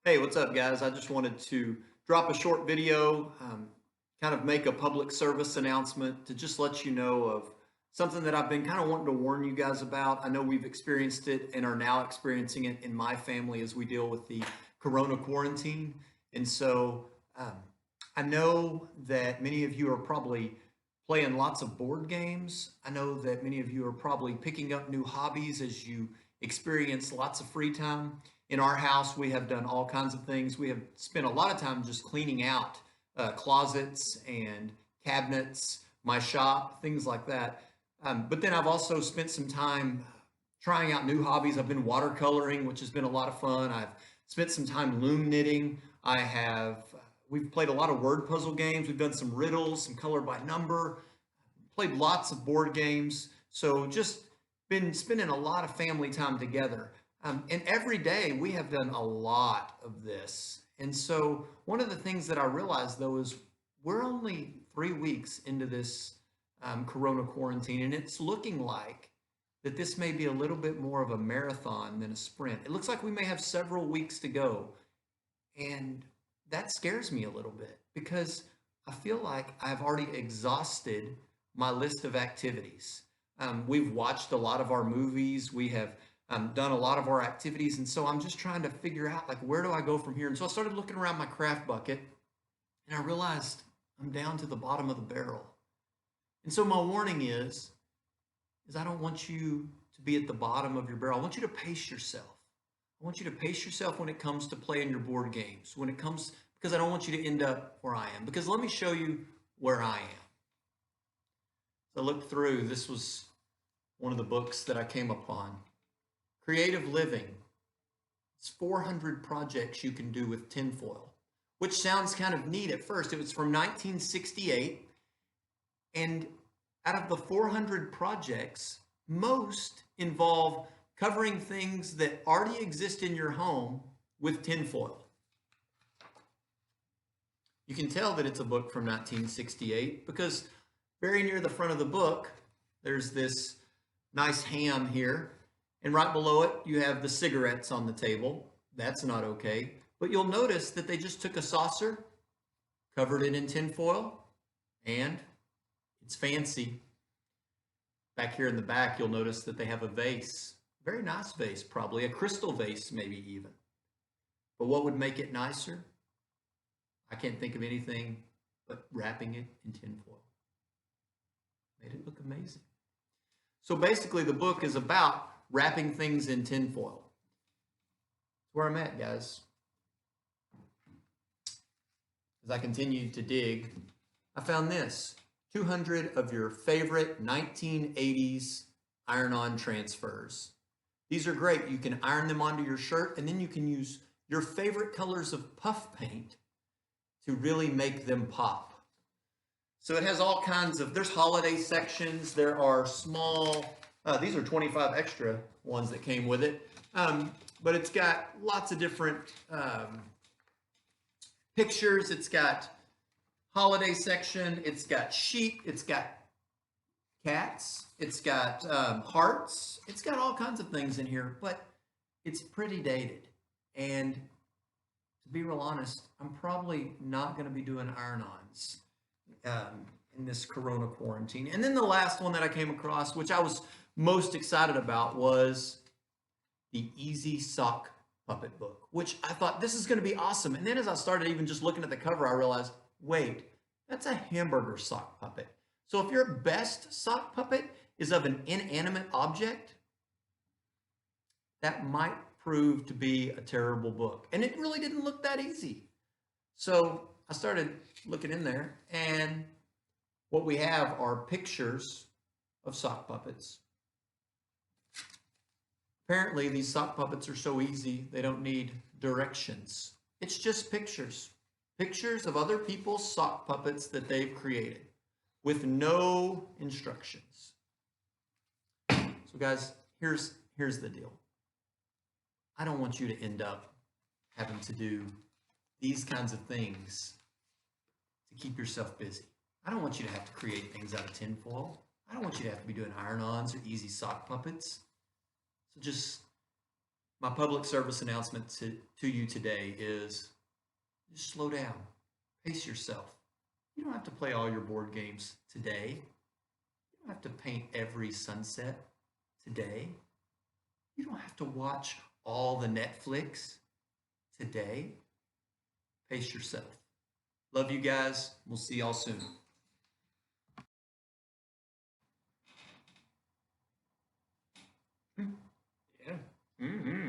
Hey, what's up, guys? I just wanted to drop a short video, kind of make a public service announcement to just let you know of something that I've been kind of wanting to warn you guys about. I know we've experienced it and are now experiencing it in my family as we deal with the corona quarantine. And so um, I know that many of you are probably playing lots of board games. I know that many of you are probably picking up new hobbies as you experience lots of free time. In our house, we have done all kinds of things. We have spent a lot of time just cleaning out closets and cabinets, my shop, things like that. But then I've also spent some time trying out new hobbies. I've been watercoloring, which has been a lot of fun. I've spent some time loom knitting. We've played a lot of word puzzle games. We've done some riddles, some color by number, played lots of board games. So just been spending a lot of family time together. And every day we have done a lot of this. And so one of the things that I realized though is we're only 3 weeks into this corona quarantine, and it's looking like that this may be a little bit more of a marathon than a sprint. It looks like we may have several weeks to go. And that scares me a little bit because I feel like I've already exhausted my list of activities. We've watched a lot of our movies. We have done a lot of our activities. And so I'm just trying to figure out, like, where do I go from here? And so I started looking around my craft bucket and I realized I'm down to the bottom of the barrel. And so my warning is I don't want you to be at the bottom of your barrel. I want you to pace yourself. I want you to pace yourself when it comes to playing your board games, because I don't want you to end up where I am. Because let me show you where I am. So I looked through, this was one of the books that I came upon. Creative Living. It's 400 projects you can do with tinfoil, which sounds kind of neat at first. It was from 1968. And out of the 400 projects, most involve covering things that already exist in your home with tinfoil. You can tell that it's a book from 1968 because very near the front of the book, there's this nice ham here. And right below it, you have the cigarettes on the table. That's not okay. But you'll notice that they just took a saucer, covered it in tinfoil, and it's fancy. Back here in the back, you'll notice that they have a vase. Very nice vase, probably a crystal vase, maybe even. But what would make it nicer? I can't think of anything but wrapping it in tinfoil. Made it look amazing. So basically, the book is about wrapping things in tinfoil. That's where I'm at, guys. As I continued to dig, I found this. 200 of your favorite 1980s iron-on transfers. These are great. You can iron them onto your shirt, and then you can use your favorite colors of puff paint to really make them pop. So it has all kinds of, there's holiday sections. There are small, these are 25 extra ones that came with it. But it's got lots of different pictures. It's got holiday section. It's got sheep. It's got cats. It's got hearts. It's got all kinds of things in here, but it's pretty dated. And to be real honest, I'm probably not going to be doing iron-ons in this corona quarantine. And then the last one that I came across, which I was most excited about, was the Easy Sock Puppet book, which I thought this is going to be awesome. And then as I started even just looking at the cover, I realized, wait, that's a hamburger sock puppet. So if your best sock puppet is of an inanimate object, that might prove to be a terrible book. And it really didn't look that easy. So I started looking in there, and what we have are pictures of sock puppets. Apparently, these sock puppets are so easy, they don't need directions. It's just pictures. Pictures of other people's sock puppets that they've created with no instructions. So guys, here's the deal. I don't want you to end up having to do these kinds of things to keep yourself busy. I don't want you to have to create things out of tinfoil. I don't want you to have to be doing iron-ons or easy sock puppets. So just My public service announcement to you today is just slow down, pace yourself. You don't have to play all your board games today. You don't have to paint every sunset today. You don't have to watch all the Netflix today. Pace yourself. Love you guys. We'll see y'all soon. Yeah. Mm-hmm.